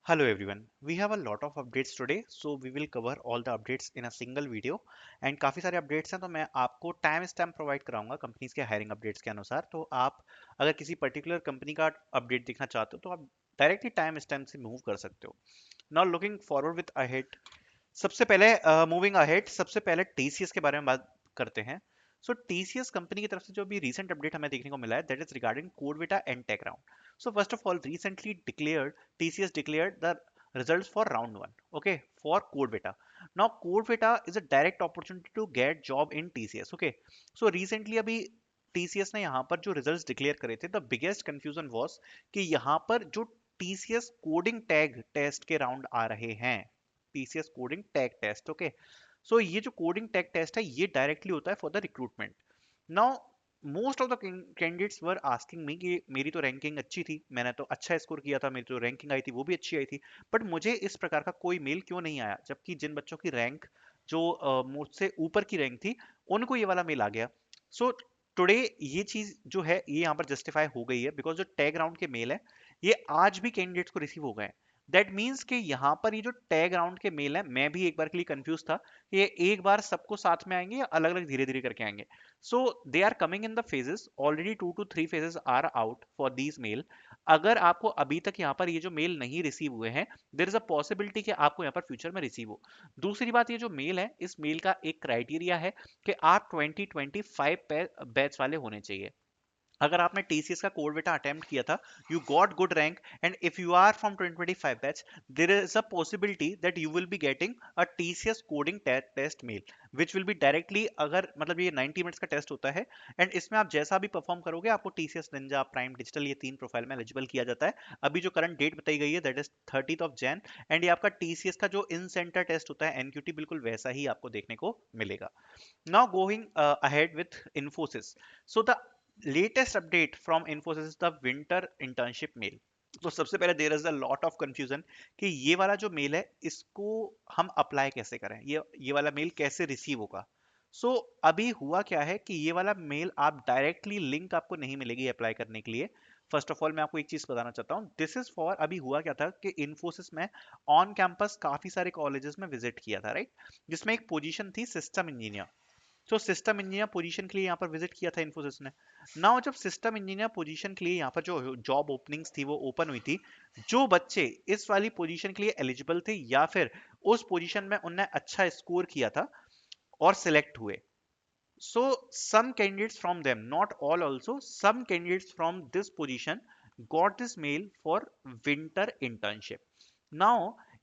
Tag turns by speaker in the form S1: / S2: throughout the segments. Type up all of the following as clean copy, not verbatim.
S1: Hello everyone. We have a lot of updates today, so we will cover all the updates in a single video. And काफ़ी सारे updates हैं तो मैं आपको time stamp provide कराऊंगा companies के hiring updates के अनुसार। तो आप अगर किसी पर्टिकुलर कंपनी का अपडेट देखना चाहते हो तो आप डायरेक्टली टाइम स्टैम्प से मूव कर सकते हो। Now looking forward with ahead, सबसे पहले मूविंग अहेड, सबसे पहले टीसीएस के बारे में बात करते हैं। सो टीसीएस कंपनी की तरफ से जो भी रीसेंट अपडेट हमें देखने को मिला है, that is regarding CodeVita and tech round. So first of all, recently declared TCS declared the results for round 1, okay, for Codevita. Now Codevita is a direct opportunity to get job in TCS, okay. So recently अभी TCS ने यहाँ पर जो results declare करे थे, the biggest confusion was कि यहाँ पर जो TCS कोडिंग टैग टेस्ट के राउंड आ रहे हैं, TCS coding tag test, okay. So ये जो कोडिंग टैग टेस्ट है ये डायरेक्टली होता है for the recruitment. Now most of the candidates were asking me कि मेरी तो रैंकिंग अच्छी थी, मैंने तो अच्छा स्कोर किया था, मेरी जो रैंकिंग आई थी वो भी अच्छी आई थी, बट मुझे इस प्रकार का कोई मेल क्यों नहीं आया, जबकि जिन बच्चों की रैंक जो मुझसे ऊपर की रैंक थी उनको ये वाला मेल आ गया। सो टुडे ये चीज जो है ये यहाँ पर जस्टिफाई हो गई है, बिकॉज जो टैग राउंड के मेल है ये आज भी कैंडिडेट्स को रिसीव हो गए हैं। दैट मीन्स कि यहाँ पर ये जो टैग राउंड के मेल है, मैं भी एक बार के लिए कंफ्यूज था कि ये एक बार सबको साथ में आएंगे या अलग अलग धीरे धीरे करके आएंगे। So they are coming in the phases. Already 2 to 3 phases are out for these mail. अगर आपको अभी तक यहाँ पर ये जो मेल नहीं रिसीव हुए हैं, देर इज अ पॉसिबिलिटी कि आपको यहाँ पर फ्यूचर में रिसीव हो। दूसरी बात, ये जो मेल है इस मेल का एक क्राइटेरिया है कि आप 2025 बैच वाले होने चाहिए। अगर आपने टीसीएस का कोर बेटा अटेम्प्ट किया था, you got good rank, and if you are from 2025 batch, there is a possibility that you will be getting a TCS coding test mail, which will be directly, अगर मतलब ये 90 मिनट्स का test होता है, and इसमें आप जैसा भी परफॉर्म करोगे आपको टीसीएस निंजा प्राइम डिजिटल ये 3 प्रोफाइल में एलिजिबल किया जाता है। अभी जो करंट डेट बताई गई है दैट इज 30 Jan, एंड ये आपका टीसीएस का जो इन सेंटर टेस्ट होता है एनक्यूटी बिल्कुल वैसा ही आपको देखने को मिलेगा। Now going ahead with Infosys. So the latest update from Infosys is the winter internship mail. तो सबसे पहले there is a lot of confusion कि ये वाला जो मेल है इसको हम अप्लाई कैसे करें, ये वाला मेल कैसे रिसीव होगा। सो अभी हुआ क्या है कि ये वाला मेल आप डायरेक्टली, लिंक आपको नहीं मिलेगी अप्लाई करने के लिए। फर्स्ट ऑफ ऑल मैं आपको एक चीज बताना चाहता हूँ, दिस इज फॉर, अभी हुआ क्या था कि इन्फोसिस में ऑन कैंपस काफी सारे कॉलेजेस में विजिट किया था, राइट, जिसमें एक पोजीशन थी सिस्टम इंजीनियर। तो सिस्टम इंजीनियर पोजीशन के लिए यहाँ पर विजिट किया था इन्फोसिस ने। नाउ जब सिस्टम इंजीनियर पोजीशन के लिए यहाँ पर जो जॉब ओपनिंग्स थी वो ओपन हुई थी, जो बच्चे इस वाली पोजीशन के लिए एलिजिबल थे या फिर उस पोजीशन में उनने अच्छा स्कोर किया था और सिलेक्ट हुए, so some candidates from them, not all also, some candidates from this position got this mail for winter internship. Now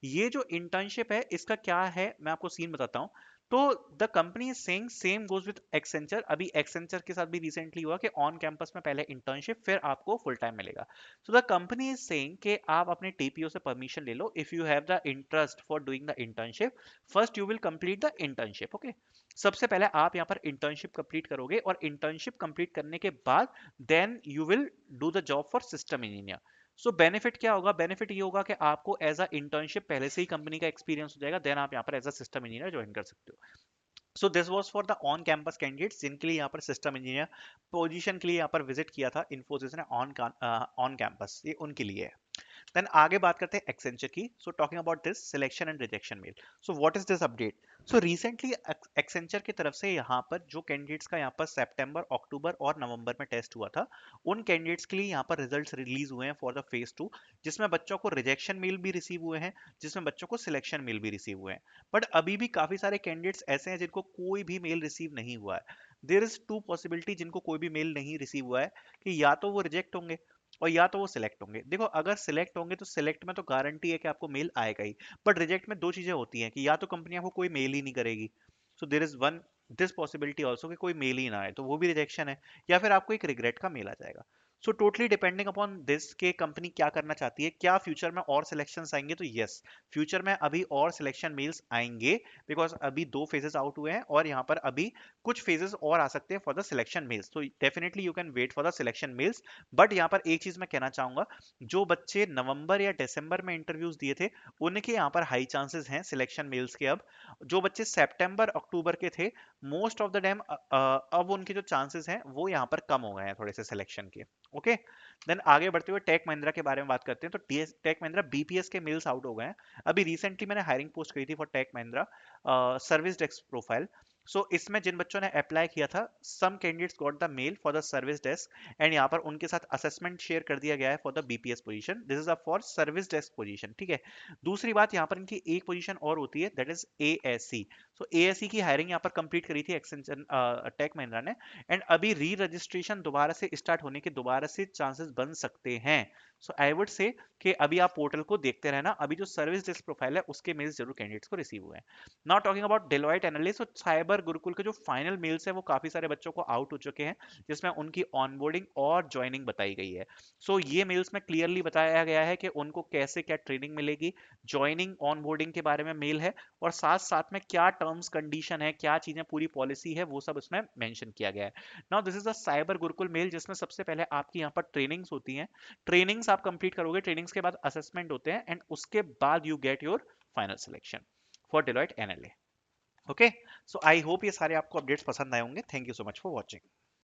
S1: ये जो इंटर्नशिप है इसका क्या है मैं आपको सीन बताता हूँ। तो the company is saying same goes with Accenture. अभी एक्सेंचर के साथ भी रिसेंटली हुआ कि ऑन कैंपस में पहले इंटर्नशिप फिर आपको फुल टाइम मिलेगा। So the company is saying कि आप अपने टीपीओ से परमिशन ले लो, if you have the interest for doing the internship, first you will complete the internship, okay. सबसे पहले आप यहाँ पर इंटर्नशिप कंप्लीट करोगे और इंटर्नशिप कंप्लीट करने के बाद then you will do the job for system engineer. So benefit क्या होगा, बेनिफिट ये होगा कि आपको एज अ इंटर्नशिप पहले से ही कंपनी का एक्सपीरियंस हो जाएगा, देन आप यहाँ पर as a system engineer join कर सकते हो। So this was for the on campus candidates जिनके लिए यहाँ पर सिस्टम इंजीनियर पोजीशन के लिए यहाँ पर विजिट किया था इन्फोसिस ने ऑन कैंपस, ये उनके लिए है। देन आगे बात करते हैं एक्सेंचर की। So talking about this selection and rejection mail, so what is this update. So recently Accenture की तरफ से यहाँ पर जो कैंडिडेट्स का यहाँ पर सितंबर, अक्टूबर और नवंबर में टेस्ट हुआ था, उन कैंडिडेट्स के लिए यहाँ पर रिजल्ट्स रिलीज हुए हैं फॉर द फेज 2, जिसमें बच्चों को रिजेक्शन मेल भी रिसीव हुए हैं, जिसमें बच्चों को सिलेक्शन मेल भी रिसीव हुए हैं। बट अभी भी काफी सारे कैंडिडेट्स ऐसे हैं जिनको कोई भी मेल रिसीव नहीं हुआ है। देर इज टू पॉसिबिलिटी जिनको कोई भी मेल नहीं रिसीव हुआ है, कि या तो वो रिजेक्ट होंगे और या तो वो सिलेक्ट होंगे। देखो अगर सिलेक्ट होंगे तो सिलेक्ट में तो गारंटी है कि आपको मेल आएगा ही, बट रिजेक्ट में दो चीजें होती हैं कि या तो कंपनी आपको कोई मेल ही नहीं करेगी, so there is one this possibility also कि कोई मेल ही ना आए, तो वो भी रिजेक्शन है, या फिर आपको एक रिग्रेट का मेल आ जाएगा। So totally depending upon this के कंपनी क्या करना चाहती है, क्या फ्यूचर में और सिलेक्शंस आएंगे, तो यस, फ्यूचर में अभी और सिलेक्शन मेल्स आएंगे, बिकॉज अभी 2 फेजेस आउट हुए हैं और यहाँ पर अभी कुछ फेजेस और आ सकते हैं for the selection mails, so definitely you can wait for the selection mails. But यहाँ पर एक चीज मैं कहना चाहूंगा, जो बच्चे नवंबर या दिसंबर में इंटरव्यूज दिए थे उनके यहाँ पर हाई चांसेस हैं सिलेक्शन मेल्स के। अब जो बच्चे सितंबर अक्टूबर के थे, मोस्ट ऑफ द टाइम अब उनके जो चांसेस हैं वो यहाँ पर कम हो गए हैं थोड़े से सिलेक्शन के। ओके। देन आगे बढ़ते हुए टेक महिंद्रा के बारे में बात करते हैं। तो टेक महिंद्रा बीपीएस के मेल्स आउट हो गए हैं। अभी रिसेंटली मैंने हायरिंग पोस्ट करी थी for tech Mahindra service desk profile. So इसमें जिन बच्चों ने अप्लाई किया था, some candidates got the mail for the service desk, and यहाँ पर उनके साथ असेसमेंट शेयर कर दिया गया है for the BPS position. This is a for service desk position, ठीक है। दूसरी बात, यहाँ पर इनकी एक पोजीशन और होती है, that is ASC. So ASC की हायरिंग यहाँ पर कंप्लीट करी थी एक्सटेंशन टेक महिंद्रा ने, एंड अभी री रजिस्ट्रेशन दोबारा से स्टार्ट होने के दोबारा से चांसेस बन सकते हैं। सो आई वुड से कि अभी आप पोर्टल को देखते रहना। अभी जो सर्विस डेस्क प्रोफाइल है उसके मेल्स जरूर कैंडिडेट्स को रिसीव हुए हैं। Now talking about Deloitte analyst, तो साइबर गुरुकुल के जो फाइनल मेल्स है वो काफी सारे बच्चों को आउट हो चुके हैं, जिसमें उनकी ऑनबोर्डिंग और ज्वाइनिंग बताई गई है। सो ये मेल्स में क्लियरली बताया गया है कि उनको कैसे क्या ट्रेनिंग मिलेगी, ज्वाइनिंग ऑनबोर्डिंग के बारे में मेल है, और साथ साथ में क्या टर्म्स कंडीशन है, क्या चीजें पूरी पॉलिसी है, वो सब उसमें मेंशन किया गया है। Now this is the cyber Gurukul mail, जिसमें सबसे पहले आपकी यहाँ पर ट्रेनिंग्स होती हैं। ट्रेनिंग्स आप कंप्लीट करोगे, ट्रेनिंग्स के बाद असेसमेंट होते हैं, एंड उसके बाद you get your final selection for Deloitte NLA. Okay. So I hope ये सारे आपको अपडेट्स पसंद आए होंगे। Thank you so much for watching.